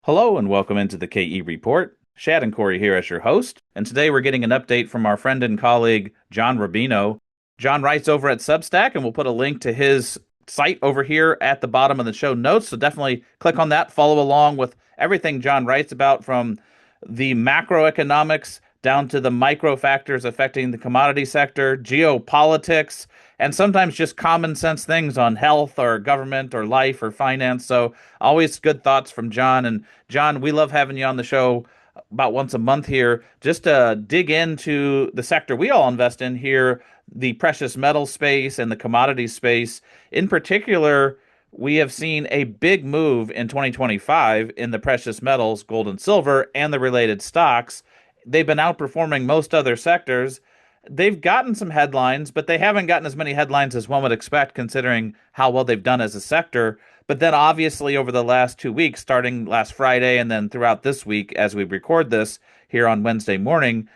Hello and welcome into the KE Report. Shad and Corey here as your host, and today we're getting an update from our friend and colleague, John Rubino. John writes over at Substack, and we'll put a link to his site over here at the bottom of the show notes, so definitely click on that, follow along with everything John writes about from the macroeconomics down to the micro factors affecting the commodity sector, geopolitics, and sometimes just common sense things on health or government or life or finance. So always good thoughts from John. And John, we love having you on the show about once a month here just to dig into the sector we all invest in here, the precious metal space and the commodity space. In particular, we have seen a big move in 2025 in the precious metals, gold and silver, and the related stocks. They've been outperforming most other sectors. They've gotten some headlines, but they haven't gotten as many headlines as one would expect considering how well they've done as a sector. But then obviously over the last 2 weeks, starting last Friday and then throughout this week as we record this here on Wednesday morning,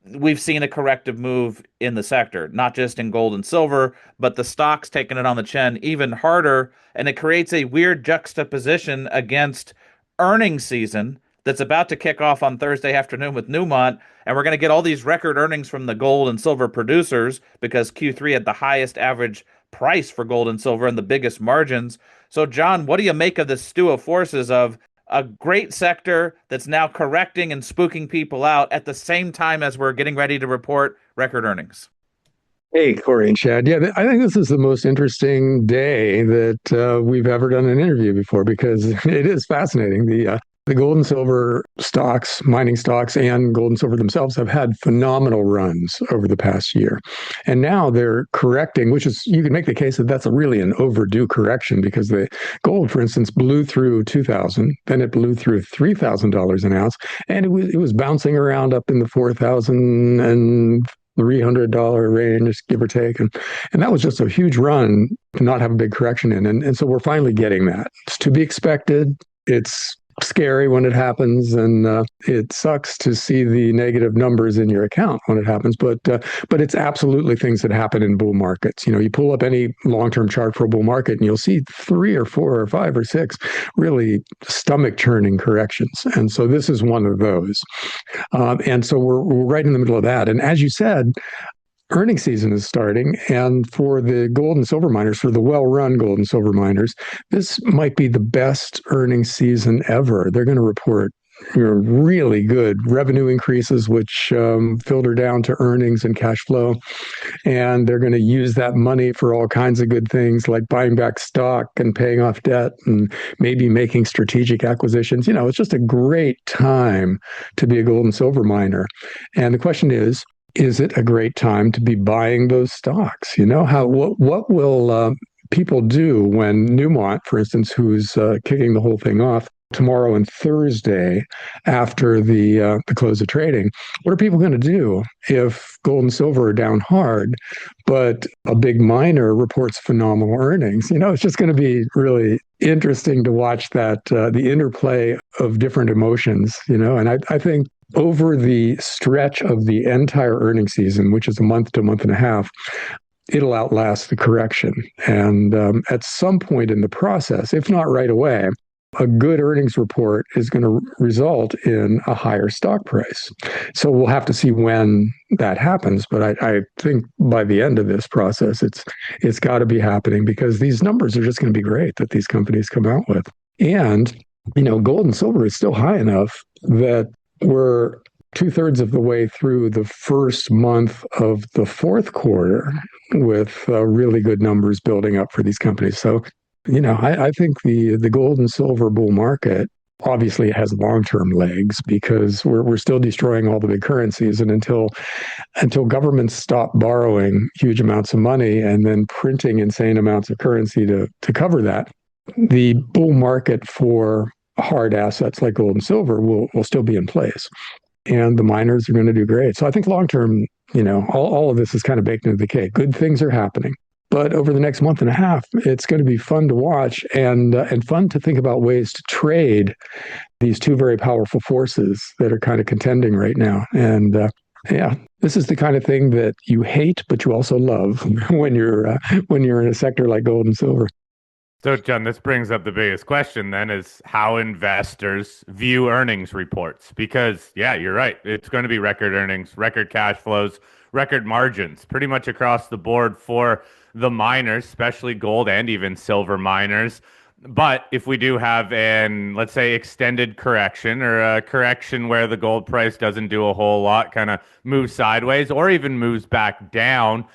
we've seen a corrective move in the sector, not just in gold and silver, but the stocks taking it on the chin even harder. And it creates a weird juxtaposition against earnings season that's about to kick off on Thursday afternoon with Newmont. And we're going to get all these record earnings from the gold and silver producers because Q3 had the highest average price for gold and silver and the biggest margins. So, John, what do you make of this stew of forces of a great sector that's now correcting and spooking people out at the same time as we're getting ready to report record earnings? Hey, Corey and Chad. Yeah, I think this is the most interesting day that we've ever done an interview before because it is fascinating. The gold and silver stocks, mining stocks, and gold and silver themselves have had phenomenal runs over the past year, and now they're correcting. Which is, you can make the case that that's really an overdue correction because the gold, for instance, blew through 2,000, then it blew through $3,000 an ounce, and it was bouncing around up in the 4,000 and $300 range, give or take. And that was just a huge run to not have a big correction in. And so we're finally getting that. It's to be expected. It's scary when it happens, and it sucks to see the negative numbers in your account when it happens. But it's absolutely things that happen in bull markets. You know, you pull up any long-term chart for a bull market, and you'll see 3 or 4 or 5 or 6 really stomach-churning corrections. And so this is one of those. And so we're right in the middle of that. And as you said, earnings season is starting, and for the gold and silver miners, for the well-run gold and silver miners, this might be the best earnings season ever. They're going to report really good revenue increases, which filter down to earnings and cash flow. And they're going to use that money for all kinds of good things like buying back stock and paying off debt and maybe making strategic acquisitions. You know, it's just a great time to be a gold and silver miner. And the question is it a great time to be buying those stocks? You know, what will people do when Newmont, for instance, who's kicking the whole thing off tomorrow and Thursday after the close of trading, what are people going to do if gold and silver are down hard, but a big miner reports phenomenal earnings? You know, it's just going to be really interesting to watch that the interplay of different emotions. You know, and I think over the stretch of the entire earnings season, which is a month to a month and a half, it'll outlast the correction. And at some point in the process, if not right away, a good earnings report is going to result in a higher stock price. So we'll have to see when that happens. But I think by the end of this process, it's got to be happening because these numbers are just going to be great that these companies come out with. And, you know, gold and silver is still high enough that we're two-thirds of the way through the first month of the fourth quarter with really good numbers building up for these companies. So, you know, I think the gold and silver bull market obviously has long-term legs because we're still destroying all the big currencies, and until governments stop borrowing huge amounts of money and then printing insane amounts of currency to cover that, the bull market for hard assets like gold and silver will still be in place, and the miners are going to do great. So I think long term, you know, all of this is kind of baked into the cake. Good things are happening, but over the next month and a half, it's going to be fun to watch and fun to think about ways to trade these two very powerful forces that are kind of contending right now. And yeah, this is the kind of thing that you hate, but you also love when you're in a sector like gold and silver. So, John, this brings up the biggest question then is how investors view earnings reports. Because, yeah, you're right. It's going to be record earnings, record cash flows, record margins, pretty much across the board for the miners, especially gold and even silver miners. But if we do have an, let's say, extended correction or a correction where the gold price doesn't do a whole lot, kind of moves sideways or even moves back down,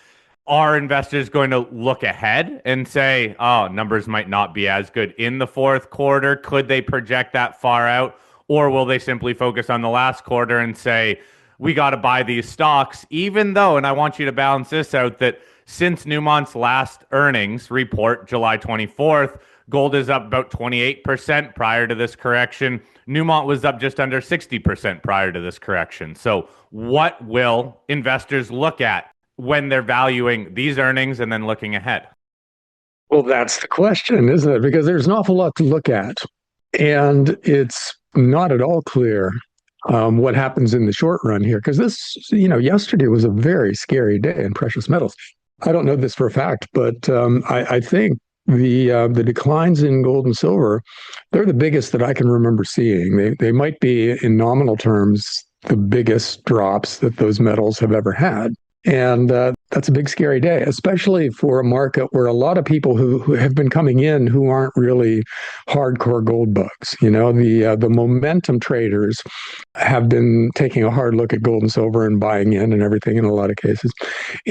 are investors going to look ahead and say, oh, numbers might not be as good in the fourth quarter? Could they project that far out? Or will they simply focus on the last quarter and say, we got to buy these stocks, even though, and I want you to balance this out, that since Newmont's last earnings report, July 24th, gold is up about 28% prior to this correction. Newmont was up just under 60% prior to this correction. So, what will investors look at when they're valuing these earnings and then looking ahead? Well, that's the question, isn't it? Because there's an awful lot to look at. And it's not at all clear what happens in the short run here. Because this, yesterday was a very scary day in precious metals. I don't know this for a fact, but I think the declines in gold and silver, they're the biggest that I can remember seeing. They might be in nominal terms the biggest drops that those metals have ever had. And that's a big, scary day, especially for a market where a lot of people who have been coming in who aren't really hardcore gold bugs. The momentum traders have been taking a hard look at gold and silver and buying in and everything in a lot of cases.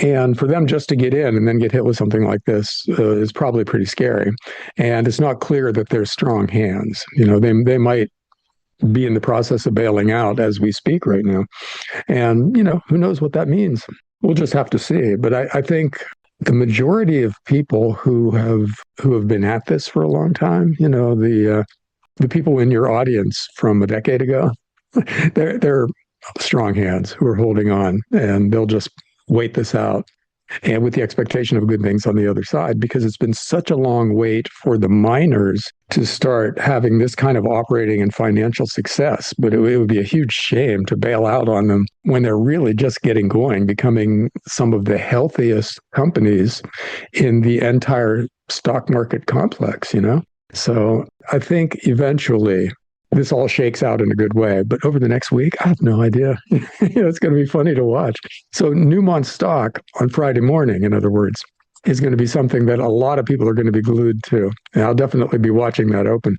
And for them just to get in and then get hit with something like this is probably pretty scary. And it's not clear that they're strong hands. They might be in the process of bailing out as we speak right now. And, who knows what that means? We'll just have to see. But I think the majority of people who have been at this for a long time, the people in your audience from a decade ago, they're strong hands who are holding on, and they'll just wait this out and with the expectation of good things on the other side, because it's been such a long wait for the miners to start having this kind of operating and financial success. But it would be a huge shame to bail out on them when they're really just getting going, becoming some of the healthiest companies in the entire stock market complex. So I think eventually this all shakes out in a good way. But over the next week, I have no idea. It's going to be funny to watch. So Newmont stock on Friday morning, in other words, is going to be something that a lot of people are going to be glued to. And I'll definitely be watching that open.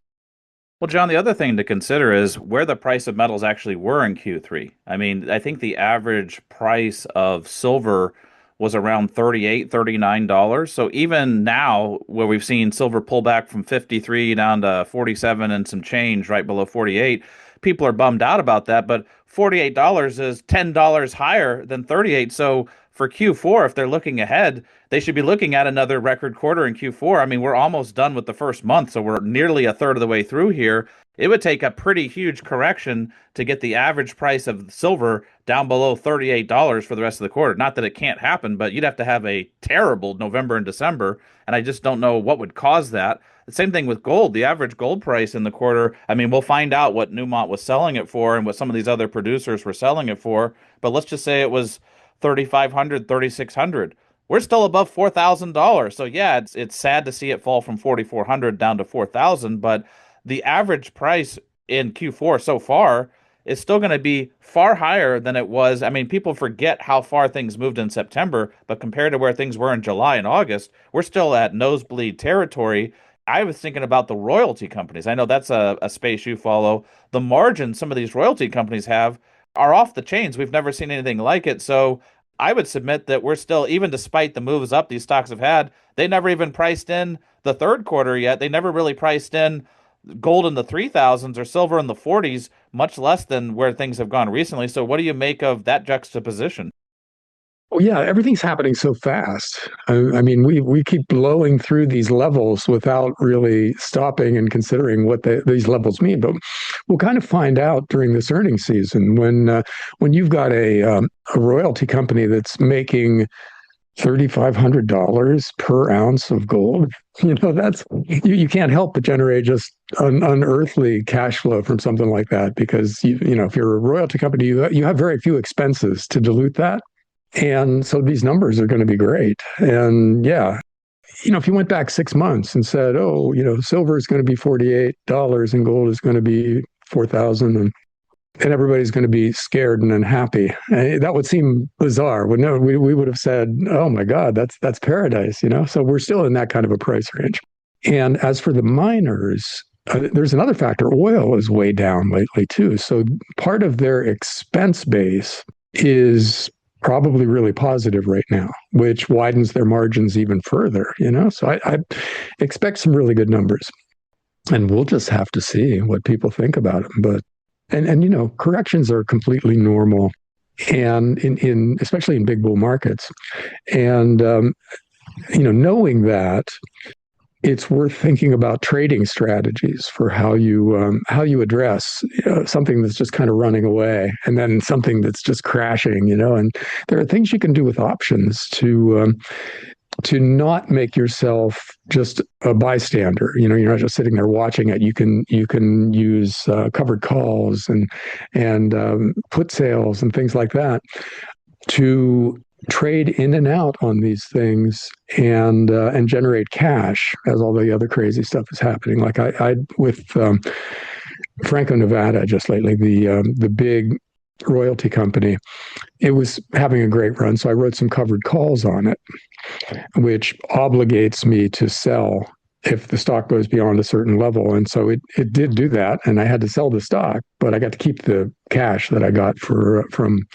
Well, John, the other thing to consider is where the price of metals actually were in Q3. I mean, I think the average price of silver was around $38, $39. So even now, where we've seen silver pull back from 53 down to 47 and some change right below 48, people are bummed out about that. But $48 is $10 higher than 38. So for Q4, if they're looking ahead, they should be looking at another record quarter in Q4. I mean, we're almost done with the first month, so we're nearly a third of the way through here. It would take a pretty huge correction to get the average price of silver down below $38 for the rest of the quarter. Not that it can't happen, but you'd have to have a terrible November and December, and I just don't know what would cause that. The same thing with gold. The average gold price in the quarter, I mean, we'll find out what Newmont was selling it for and what some of these other producers were selling it for, but let's just say it was 3,500, 3,600. We're still above $4,000. So yeah, it's sad to see it fall from 4,400 down to 4,000, but the average price in Q4 so far is still going to be far higher than it was. I mean, people forget how far things moved in September, but compared to where things were in July and August, we're still at nosebleed territory. I was thinking about the royalty companies. I know that's a space you follow. The margins some of these royalty companies have are off the chains. We've never seen anything like it. So I would submit that we're still, even despite the moves up these stocks have had, they never even priced in the third quarter yet. They never really priced in gold in the 3,000s or silver in the 40s, much less than where things have gone recently. So what do you make of that juxtaposition? Well, yeah, everything's happening so fast. I mean, we keep blowing through these levels without really stopping and considering what these levels mean. But we'll kind of find out during this earnings season when you've got a royalty company that's making $3,500 per ounce of gold. That's you can't help but generate just unearthly cash flow from something like that, because if you're a royalty company, you have very few expenses to dilute that. And so these numbers are going to be great. And yeah, if you went back 6 months and said, oh, silver is going to be $48 and gold is going to be 4,000 and everybody's going to be scared and unhappy. That would seem bizarre. We would have said, oh my God, that's paradise, So we're still in that kind of a price range. And as for the miners, there's another factor. Oil is way down lately too. So part of their expense base is probably really positive right now, which widens their margins even further, So I expect some really good numbers. And we'll just have to see what people think about them. But corrections are completely normal, and in especially in big bull markets. And knowing that, it's worth thinking about trading strategies for how you address something that's just kind of running away, and then something that's just crashing. And there are things you can do with options to not make yourself just a bystander. You're not just sitting there watching it. You can use covered calls and put sales and things like that to trade in and out on these things and generate cash as all the other crazy stuff is happening. Like I with Franco-Nevada just lately, the big royalty company, it was having a great run. So I wrote some covered calls on it, which obligates me to sell if the stock goes beyond a certain level. And so it did do that. And I had to sell the stock, but I got to keep the cash that I got from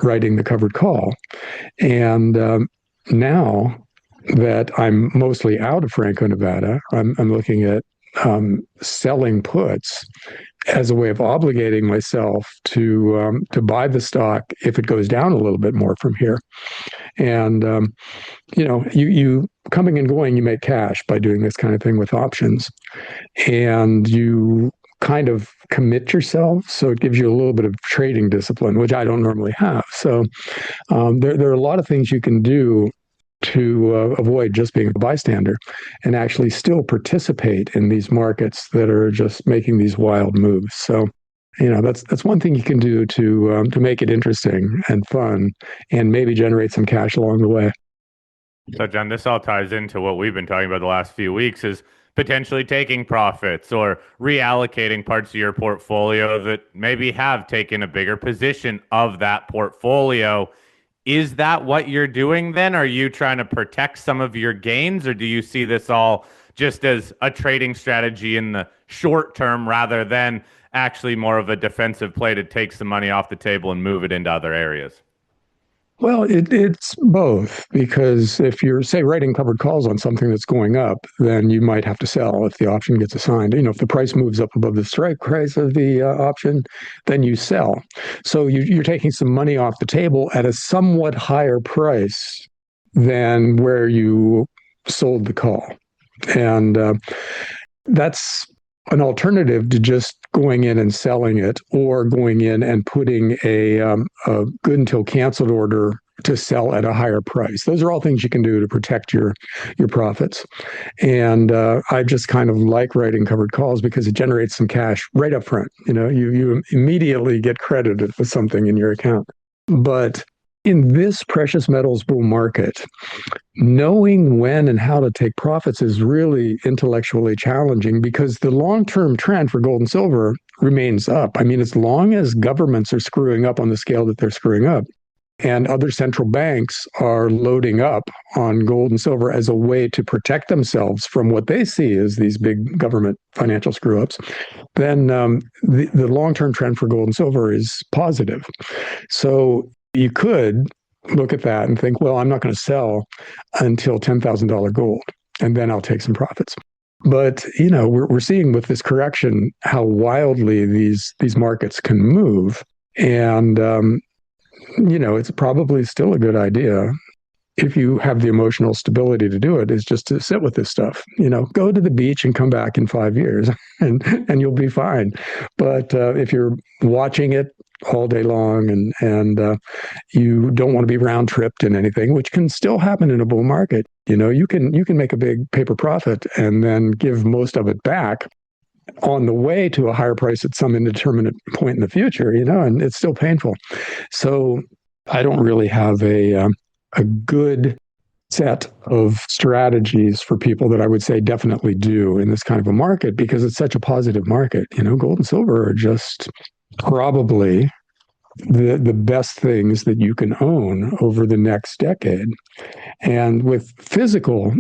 writing the covered call. And now that I'm mostly out of Franco-Nevada, I'm looking at selling puts as a way of obligating myself to buy the stock if it goes down a little bit more from here. And you coming and going, you make cash by doing this kind of thing with options, and you kind of commit yourself. So it gives you a little bit of trading discipline, which I don't normally have. So there are a lot of things you can do to avoid just being a bystander and actually still participate in these markets that are just making these wild moves. So, that's one thing you can do to make it interesting and fun and maybe generate some cash along the way. So, John, this all ties into what we've been talking about the last few weeks is potentially taking profits or reallocating parts of your portfolio that maybe have taken a bigger position of that portfolio. Is that what you're doing then? Are you trying to protect some of your gains, or do you see this all just as a trading strategy in the short term rather than actually more of a defensive play to take some money off the table and move it into other areas? Well, it's both, because if you're, say, writing covered calls on something that's going up, then you might have to sell if the option gets assigned. If the price moves up above the strike price of the option, then you sell. So you're taking some money off the table at a somewhat higher price than where you sold the call. And that's an alternative to just going in and selling it, or going in and putting a good until canceled order to sell at a higher price. Those are all things you can do to protect your profits. And I just kind of like writing covered calls because it generates some cash right up front. You immediately get credited with something in your account. But in this precious metals bull market, knowing when and how to take profits is really intellectually challenging, because the long-term trend for gold and silver remains up. I mean, as long as governments are screwing up on the scale that they're screwing up, and other central banks are loading up on gold and silver as a way to protect themselves from what they see as these big government financial screw-ups, then the long-term trend for gold and silver is positive. So you could look at that and think, well, I'm not going to sell until $10,000 gold, and then I'll take some profits. But we're seeing with this correction how wildly these markets can move, and it's probably still a good idea, if you have the emotional stability to do it, is just to sit with this stuff. Go to the beach and come back in 5 years, and you'll be fine. But if you're watching it all day long and you don't want to be round tripped in anything, which can still happen in a bull market, you can make a big paper profit and then give most of it back on the way to a higher price at some indeterminate point in the future, and it's still painful. So I don't really have a good set of strategies for people that I would say definitely do in this kind of a market because it's such a positive market. Gold and silver are just probably the best things that you can own over the next decade. And with physical,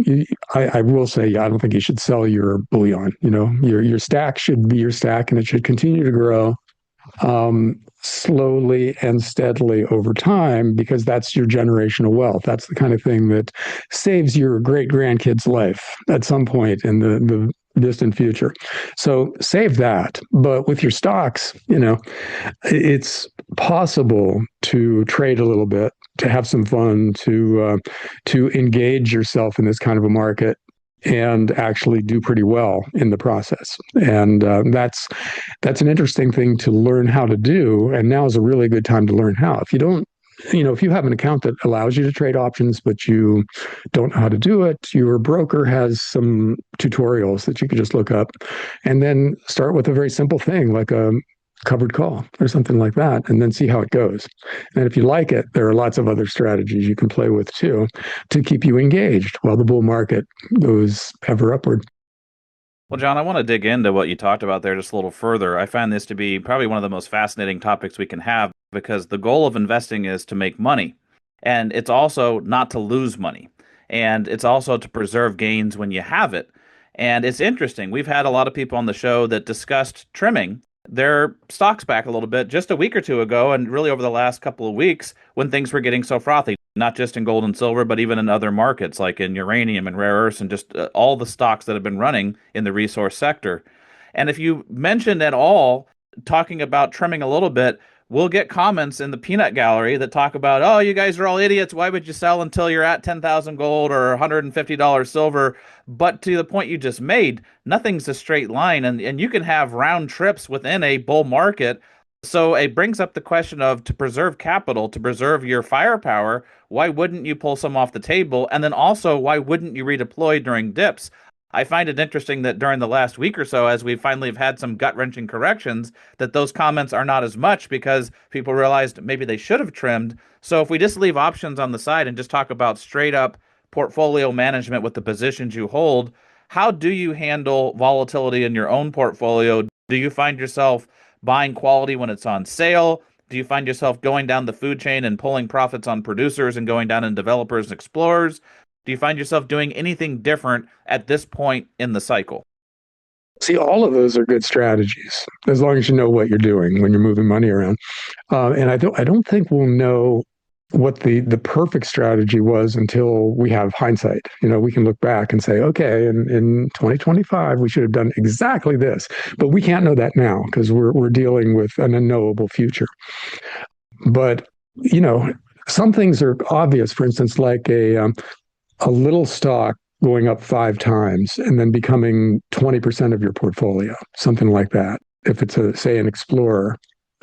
I will say, I don't think you should sell your bullion. Your stack should be your stack, and it should continue to grow slowly and steadily over time, because that's your generational wealth. That's the kind of thing that saves your great grandkids' life at some point in the distant future. So save that. But with your stocks, it's possible to trade a little bit, to have some fun, to engage yourself in this kind of a market and actually do pretty well in the process. And that's an interesting thing to learn how to do. And now is a really good time to learn how. If you don't, if you have an account that allows you to trade options, but you don't know how to do it, your broker has some tutorials that you could just look up, and then start with a very simple thing like a covered call or something like that, and then see how it goes. And if you like it, there are lots of other strategies you can play with too to keep you engaged while the bull market goes ever upward. Well, John, I want to dig into what you talked about there just a little further. I find this to be probably one of the most fascinating topics we can have, because the goal of investing is to make money, and it's also not to lose money, and it's also to preserve gains when you have it. And it's interesting. We've had a lot of people on the show that discussed trimming their stocks back a little bit just a week or two ago, and really over the last couple of weeks when things were getting so frothy, not just in gold and silver, but even in other markets like in uranium and rare earths and just all the stocks that have been running in the resource sector. And if you mentioned at all talking about trimming a little bit, we'll get comments in the peanut gallery that talk about, oh, you guys are all idiots. Why would you sell until you're at 10,000 gold or $150 silver? But to the point you just made, nothing's a straight line, and you can have round trips within a bull market. So it brings up the question of, to preserve capital, to preserve your firepower, why wouldn't you pull some off the table? And then also, why wouldn't you redeploy during dips? I find it interesting that during the last week or so, as we finally have had some gut-wrenching corrections, that those comments are not as much, because people realized maybe they should have trimmed. So if we just leave options on the side and just talk about straight up portfolio management with the positions you hold, how do you handle volatility in your own portfolio? Do you find yourself buying quality when it's on sale? Do you find yourself going down the food chain and pulling profits on producers and going down in developers and explorers? Do you find yourself doing anything different at this point in the cycle? See, all of those are good strategies as long as you know what you're doing when you're moving money around. And I don't think we'll know what the perfect strategy was until we have hindsight. We can look back and say, okay, in 2025 we should have done exactly this, but we can't know that now because we're dealing with an unknowable future. But some things are obvious. For instance, like a little stock going up 5 times and then becoming 20% of your portfolio, something like that. If it's say an explorer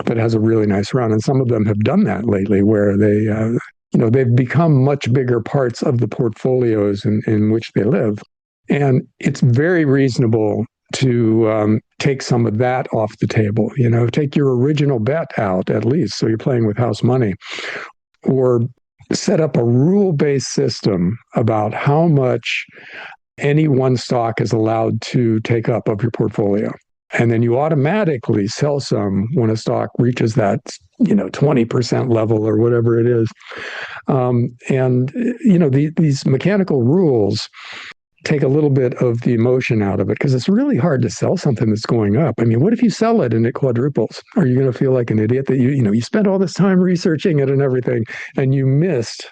that has a really nice run, and some of them have done that lately, where they've become much bigger parts of the portfolios in which they live. And it's very reasonable to take some of that off the table, take your original bet out at least. So you're playing with house money, or set up a rule-based system about how much any one stock is allowed to take up of your portfolio. And then you automatically sell some when a stock reaches that, 20% level or whatever it is. These mechanical rules take a little bit of the emotion out of it, because it's really hard to sell something that's going up. I mean, what if you sell it and it quadruples? Are you going to feel like an idiot that you spent all this time researching it and everything, and you missed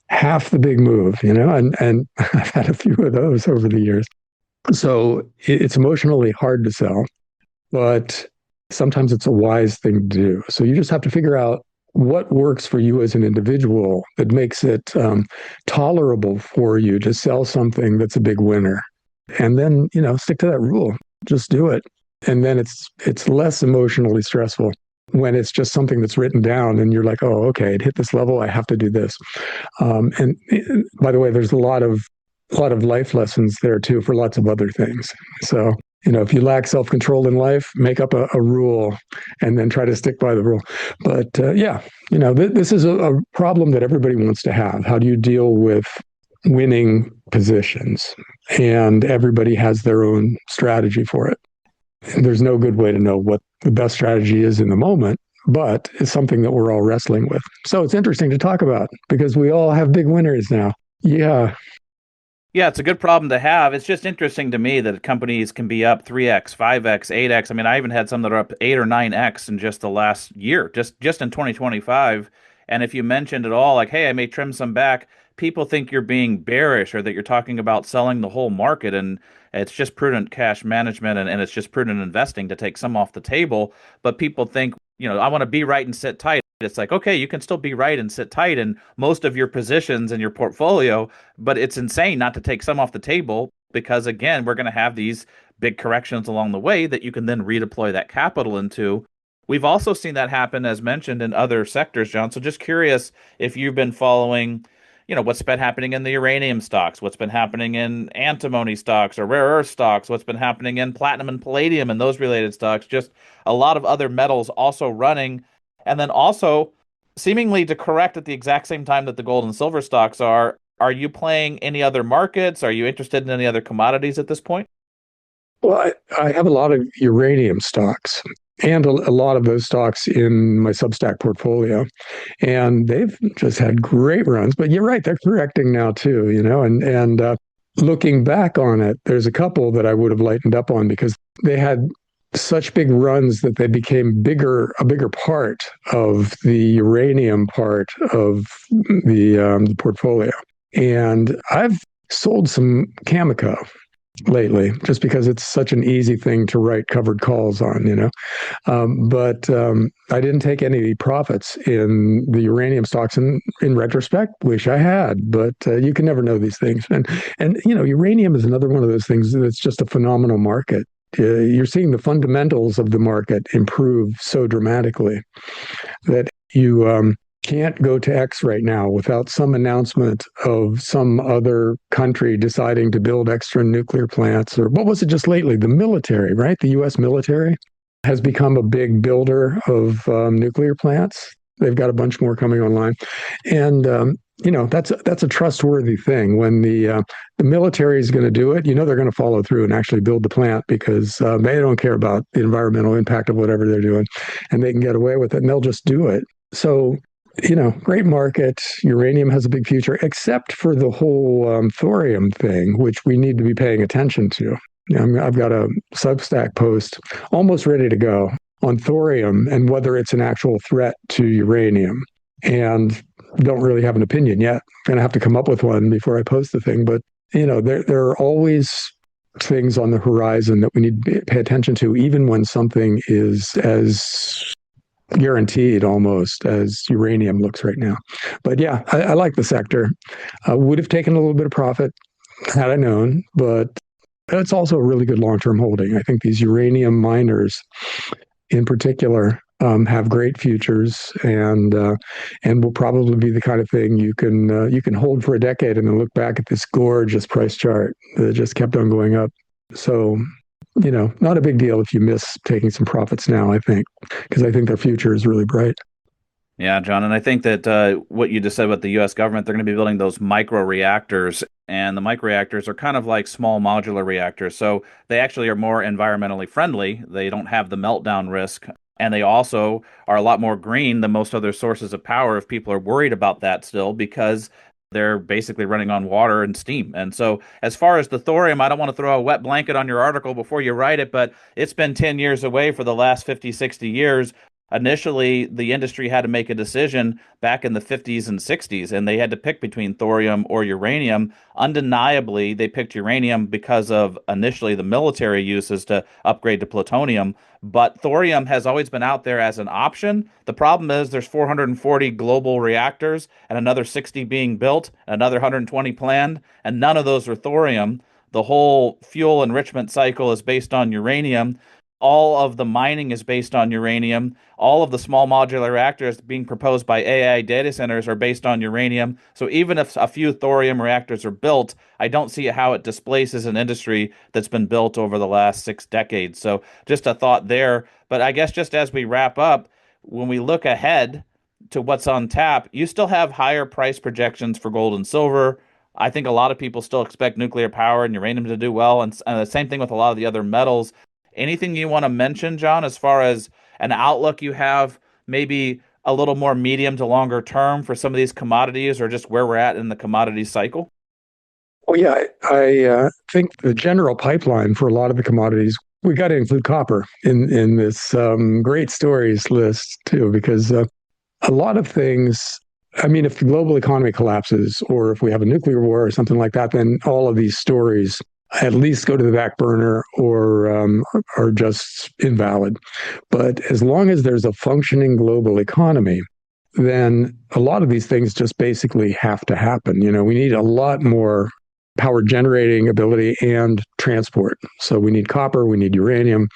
half the big move, and I've had a few of those over the years. So it's emotionally hard to sell, but sometimes it's a wise thing to do. So you just have to figure out what works for you as an individual that makes it tolerable for you to sell something that's a big winner. And then, stick to that rule. Just do it. And then it's less emotionally stressful when it's just something that's written down and you're like, oh, okay, it hit this level, I have to do this. And by the way, there's a lot of life lessons there too for lots of other things. So, if you lack self-control in life, make up a rule and then try to stick by the rule. But this is a problem that everybody wants to have. How do you deal with winning positions, and everybody has their own strategy for it. And there's no good way to know what the best strategy is in the moment, but it's something that we're all wrestling with. So it's interesting to talk about because we all have big winners now. Yeah. Yeah, it's a good problem to have. It's just interesting to me that companies can be up 3x, 5x, 8x. I mean, I even had some that are up 8 or 9x in just the last year, just in 2025. And if you mentioned at all, like, hey, I may trim some back, people think you're being bearish or that you're talking about selling the whole market. And it's just prudent cash management and it's just prudent investing to take some off the table. But people think, I want to be right and sit tight. It's like, okay, you can still be right and sit tight in most of your positions in your portfolio, but it's insane not to take some off the table because, again, we're going to have these big corrections along the way that you can then redeploy that capital into. We've also seen that happen, as mentioned, in other sectors, John. So just curious if you've been following, what's been happening in the uranium stocks, what's been happening in antimony stocks or rare earth stocks, what's been happening in platinum and palladium and those related stocks, just a lot of other metals also running. And then also, seemingly to correct at the exact same time that the gold and silver stocks are you playing any other markets? Are you interested in any other commodities at this point? Well, I have a lot of uranium stocks and a lot of those stocks in my Substack portfolio. And they've just had great runs. But you're right, they're correcting now too, and looking back on it, there's a couple that I would have lightened up on because they had such big runs that they became a bigger part of the uranium part of the portfolio. And I've sold some Cameco lately just because it's such an easy thing to write covered calls on. But I didn't take any profits in the uranium stocks. And in retrospect, wish I had, but you can never know these things. And uranium is another one of those things that's just a phenomenal market. You're seeing the fundamentals of the market improve so dramatically that you can't go to X right now without some announcement of some other country deciding to build extra nuclear plants. Or what was it just lately? The military, right? The US military has become a big builder of nuclear plants. They've got a bunch more coming online. And that's a trustworthy thing. When the military is going to do it, they're going to follow through and actually build the plant because they don't care about the environmental impact of whatever they're doing, and they can get away with it, and they'll just do it. So, great market. Uranium has a big future, except for the whole thorium thing, which we need to be paying attention to. I've got a Substack post almost ready to go on thorium and whether it's an actual threat to uranium. And don't really have an opinion yet. I'm going to have to come up with one before I post the thing. But, there are always things on the horizon that we need to pay attention to, even when something is as guaranteed almost as uranium looks right now. But yeah, I like the sector. I would have taken a little bit of profit had I known, but it's also a really good long-term holding. I think these uranium miners in particular have great futures and will probably be the kind of thing you can hold for a decade and then look back at this gorgeous price chart that just kept on going up. So, not a big deal if you miss taking some profits now, I think, because I think their future is really bright. Yeah, John, and I think that what you just said about the U.S. government, they're going to be building those micro reactors, and the micro reactors are kind of like small modular reactors. So they actually are more environmentally friendly. They don't have the meltdown risk, and they also are a lot more green than most other sources of power if people are worried about that still, because they're basically running on water and steam. And so, as far as the thorium, I don't want to throw a wet blanket on your article before you write it, but it's been 10 years away for the last 50, 60 years. Initially, the industry had to make a decision back in the 50s and 60s, and they had to pick between thorium or uranium. Undeniably, they picked uranium because of initially the military uses to upgrade to plutonium. But thorium has always been out there as an option. The problem is there's 440 global reactors and another 60 being built, another 120 planned, and none of those are thorium. The whole fuel enrichment cycle is based on uranium. All of the mining is based on uranium. All of the small modular reactors being proposed by AI data centers are based on uranium. So even if a few thorium reactors are built, I don't see how it displaces an industry that's been built over the last 6 decades. So just a thought there. But I guess just as we wrap up, when we look ahead to what's on tap, you still have higher price projections for gold and silver. I think a lot of people still expect nuclear power and uranium to do well, and the same thing with a lot of the other metals. Anything you want to mention, John, as far as an outlook you have, maybe a little more medium to longer term for some of these commodities, or just where we're at in the commodity cycle? Well, yeah, I think the general pipeline for a lot of the commodities, we got to include copper in this great stories list too, because a lot of things. I mean, if the global economy collapses, or if we have a nuclear war or something like that, then all of these stories at least go to the back burner or are just invalid. But as long as there's a functioning global economy, then a lot of these things just basically have to happen. You know, we need a lot more power generating ability and transport. So we need copper, we need uranium,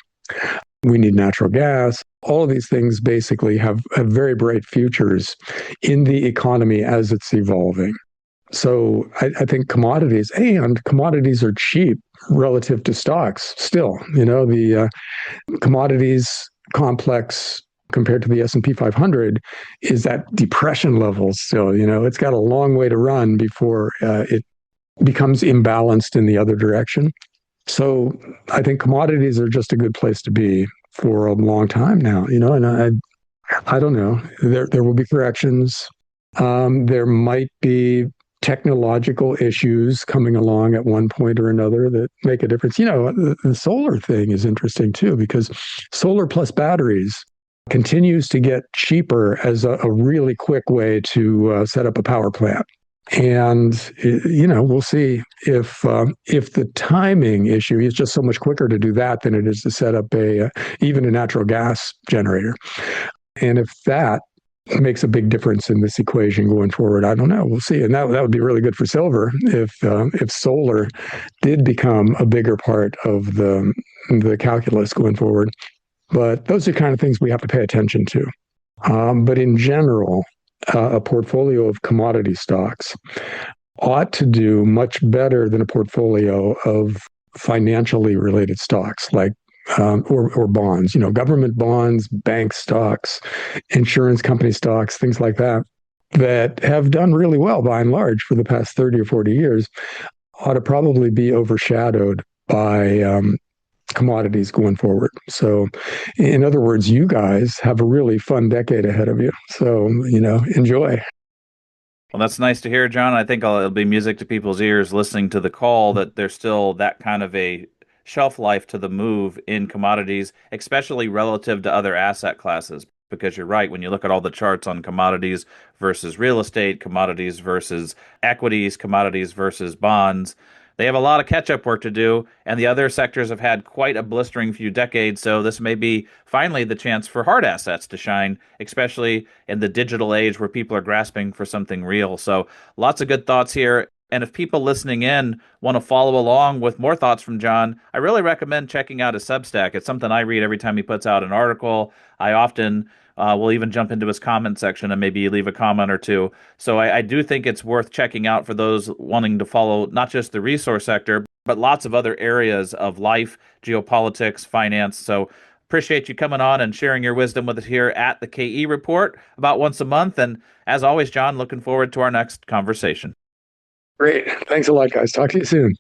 we need natural gas. All of these things basically have very bright futures in the economy as it's evolving. So I think commodities are cheap relative to stocks still. You know, the commodities complex compared to the S&P 500 is at depression levels still. You know, it's got a long way to run before it becomes imbalanced in the other direction. So I think commodities are just a good place to be for a long time now, you know, and I don't know. There will be corrections. There might be technological issues coming along at one point or another that make a difference. You know, the solar thing is interesting too, because solar plus batteries continues to get cheaper as a really quick way to set up a power plant. And you know, we'll see if the timing issue is just so much quicker to do that than it is to set up even a natural gas generator. And if that makes a big difference in this equation going forward, I don't know. We'll see. And that would be really good for silver if solar did become a bigger part of the calculus going forward. But those are kind of things we have to pay attention to. But in general, a portfolio of commodity stocks ought to do much better than a portfolio of financially related stocks like or bonds, you know, government bonds, bank stocks, insurance company stocks, things like that, that have done really well by and large for the past 30 or 40 years, ought to probably be overshadowed by commodities going forward. So, in other words, you guys have a really fun decade ahead of you. So, you know, enjoy. Well, that's nice to hear, John. I think it'll be music to people's ears listening to the call that there's still that kind of a shelf life to the move in commodities, especially relative to other asset classes. Because you're right, when you look at all the charts on commodities versus real estate, commodities versus equities, commodities versus bonds, they have a lot of catch-up work to do, and the other sectors have had quite a blistering few decades, so this may be finally the chance for hard assets to shine, especially in the digital age where people are grasping for something real. So lots of good thoughts here. And if people listening in want to follow along with more thoughts from John, I really recommend checking out his Substack. It's something I read every time he puts out an article. I often will even jump into his comment section and maybe leave a comment or two. So I do think it's worth checking out for those wanting to follow not just the resource sector, but lots of other areas of life, geopolitics, finance. So appreciate you coming on and sharing your wisdom with us here at the KE Report about once a month. And as always, John, looking forward to our next conversation. Great. Thanks a lot, guys. Talk to you soon.